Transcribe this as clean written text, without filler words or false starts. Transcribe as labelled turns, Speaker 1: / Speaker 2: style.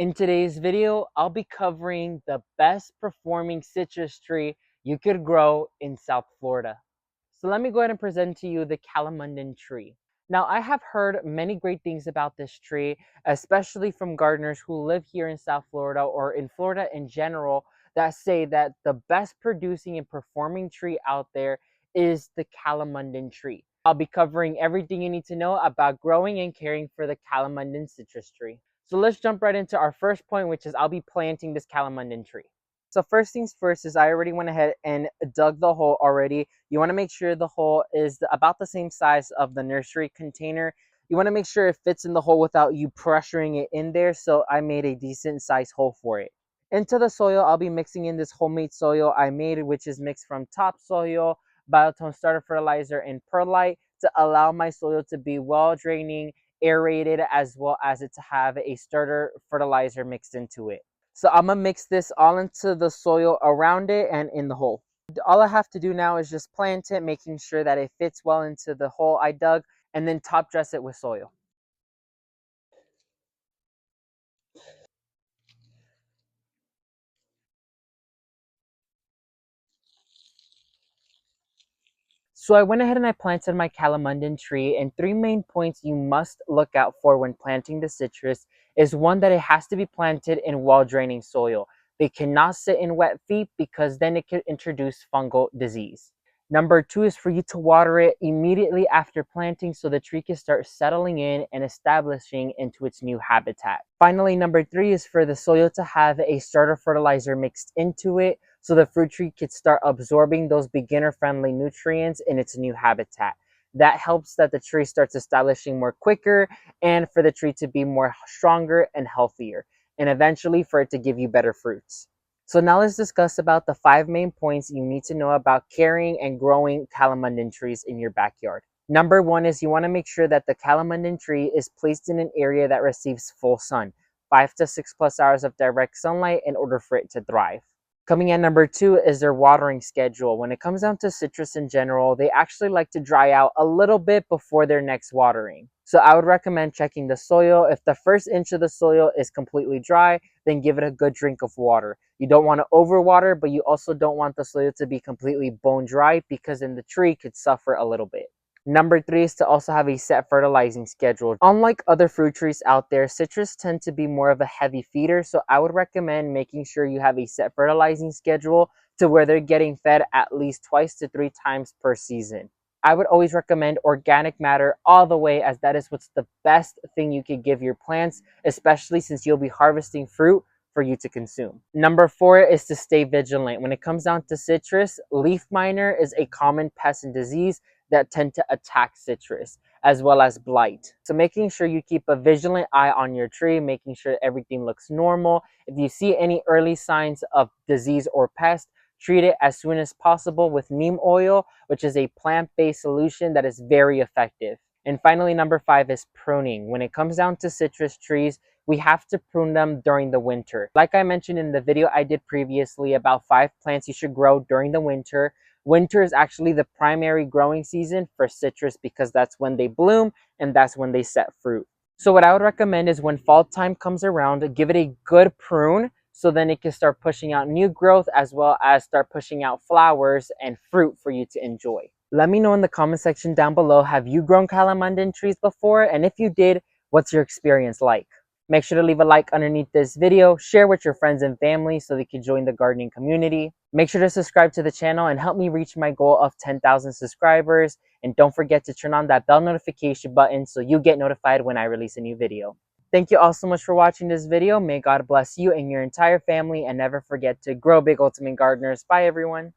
Speaker 1: In today's video, I'll be covering the best performing citrus tree you could grow in South Florida. So let me go ahead and present to you the Calamondin tree. Now, I have heard many great things about this tree, especially from gardeners who live here in South Florida or in Florida in general, that say that the best producing and performing tree out there is the Calamondin tree. I'll be covering everything you need to know about growing and caring for the Calamondin citrus tree. So let's jump right into our first point, which is I'll be planting this Calamondin tree. So first things first is I already went ahead and dug the hole already. You want to make sure the hole is about the same size of the nursery container. You want to make sure it fits in the hole without you pressuring it in there. So I made a decent size hole for it. Into the soil, I'll be mixing in this homemade soil I made, which is mixed from topsoil, biotone starter fertilizer, and perlite to allow my soil to be well draining, aerated, as well as it to have a starter fertilizer mixed into it. So I'm gonna mix this all into the soil around it and in the hole. All I have to do now is just plant it, making sure that it fits well into the hole I dug, and then top dress it with soil. So I went ahead and I planted my Calamondin tree, and three main points you must look out for when planting the citrus is one, that it has to be planted in well-draining soil. They cannot sit in wet feet because then it could introduce fungal disease. Number two is for you to water it immediately after planting so the tree can start settling in and establishing into its new habitat. Finally, number three is for the soil to have a starter fertilizer mixed into it so the fruit tree could start absorbing those beginner-friendly nutrients in its new habitat. That helps that the tree starts establishing more quicker and for the tree to be more stronger and healthier, and eventually for it to give you better fruits. So now let's discuss about the 5 main points you need to know about carrying and growing Calamondin trees in your backyard. Number one is you want to make sure that the Calamondin tree is placed in an area that receives full sun, 5 to 6 plus hours of direct sunlight in order for it to thrive. Coming in number two is their watering schedule. When it comes down to citrus in general, they actually like to dry out a little bit before their next watering. So I would recommend checking the soil. If the first inch of the soil is completely dry, then give it a good drink of water. You don't want to overwater, but you also don't want the soil to be completely bone dry because then the tree could suffer a little bit. Number three is to also have a set fertilizing schedule. Unlike other fruit trees out there, citrus tend to be more of a heavy feeder, so I would recommend making sure you have a set fertilizing schedule to where they're getting fed at least 2 to 3 times per season. I would always recommend organic matter all the way, as that is what's the best thing you could give your plants, especially since you'll be harvesting fruit for you to consume. Number four is to stay vigilant. When it comes down to citrus, leaf miner is a common pest and disease that tend to attack citrus, as well as blight. So making sure you keep a vigilant eye on your tree, making sure everything looks normal. If you see any early signs of disease or pest, treat it as soon as possible with neem oil, which is a plant-based solution that is very effective. And finally, number five is pruning. When it comes down to citrus trees, we have to prune them during the winter. Like I mentioned in the video I did previously about 5 plants you should grow during the winter. Winter is actually the primary growing season for citrus because that's when they bloom and that's when they set fruit. So what I would recommend is when fall time comes around, give it a good prune so then it can start pushing out new growth as well as start pushing out flowers and fruit for you to enjoy. Let me know in the comment section down below, have you grown Calamondin trees before? And if you did, what's your experience like? Make sure to leave a like underneath this video, share with your friends and family so they can join the gardening community. Make sure to subscribe to the channel and help me reach my goal of 10,000 subscribers. And don't forget to turn on that bell notification button so you get notified when I release a new video. Thank you all so much for watching this video. May God bless you and your entire family, and never forget to grow big, ultimate gardeners. Bye everyone.